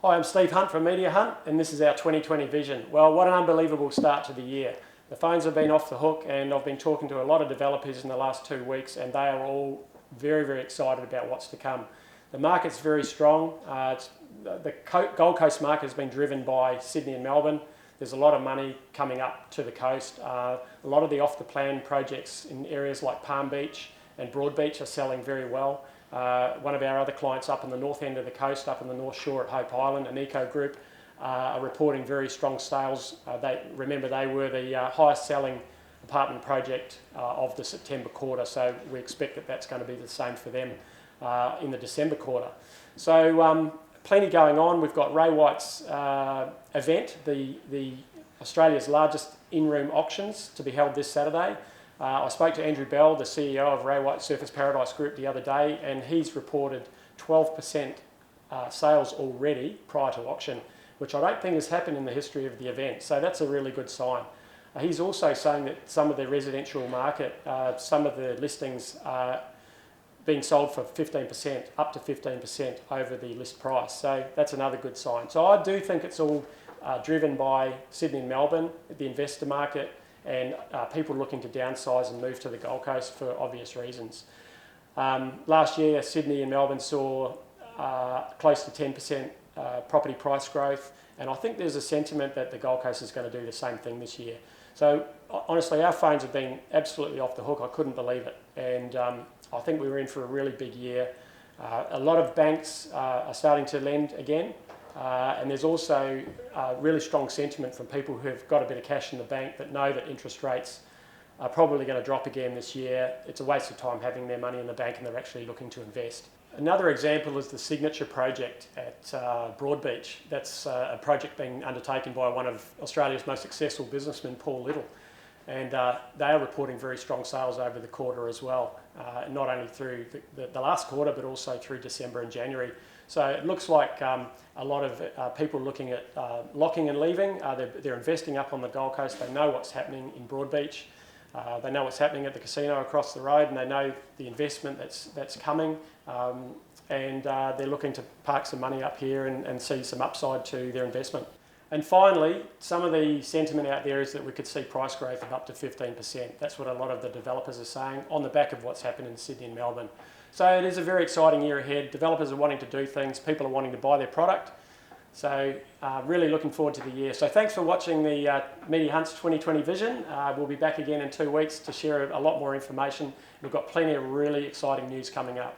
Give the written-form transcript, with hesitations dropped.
Hi, I'm Steve Hunt from Media Hunt, and this is our 2020 vision. Well, what an unbelievable start to the year. The phones have been off the hook, and I've been talking to a lot of developers in the last 2 weeks, and they are all very, very excited about what's to come. The market's very strong. The Gold Coast market has been driven by Sydney and Melbourne. There's a lot of money coming up to the coast. A lot of the off-the-plan projects in areas like Palm Beach and Broadbeach are selling very well. One of our other clients up in the north end of the coast, up in the North Shore at Hope Island, an Eco Group, are reporting very strong sales. Remember, they were the highest selling apartment project of the September quarter, so we expect that that's going to be the same for them in the December quarter. So plenty going on. We've got Ray White's event, the Australia's largest in-room auctions, to be held this Saturday. I spoke to Andrew Bell, the CEO of Ray White Surfers Paradise Group, the other day, and he's reported 12% sales already prior to auction, which I don't think has happened in the history of the event. So that's a really good sign. He's also saying that some of the residential market, some of the listings are being sold for 15%, up to 15% over the list price. So that's another good sign. So I do think it's all driven by Sydney and Melbourne, the investor market, and people looking to downsize and move to the Gold Coast for obvious reasons. Last year, Sydney and Melbourne saw close to 10% property price growth, and I think there's a sentiment that the Gold Coast is going to do the same thing this year. So honestly, our phones have been absolutely off the hook. I couldn't believe it, and I think we were in for a really big year. A lot of banks are starting to lend again. And there's also really strong sentiment from people who have got a bit of cash in the bank that know that interest rates are probably going to drop again this year. It's a waste of time having their money in the bank, and they're actually looking to invest. Another example is the Signature project at Broadbeach. That's a project being undertaken by one of Australia's most successful businessmen, Paul Little. And they are reporting very strong sales over the quarter as well, not only through the last quarter, but also through December and January. So it looks like a lot of people looking at locking and leaving. They're investing up on the Gold Coast. They know what's happening in Broadbeach. They know what's happening at the casino across the road, and they know the investment that's coming. And they're looking to park some money up here and see some upside to their investment. And finally, some of the sentiment out there is that we could see price growth of up to 15%. That's what a lot of the developers are saying on the back of what's happened in Sydney and Melbourne. So it is a very exciting year ahead. Developers are wanting to do things. People are wanting to buy their product. So really looking forward to the year. So thanks for watching the Media Hunt's 2020 Vision. We'll be back again in 2 weeks to share a lot more information. We've got plenty of really exciting news coming up.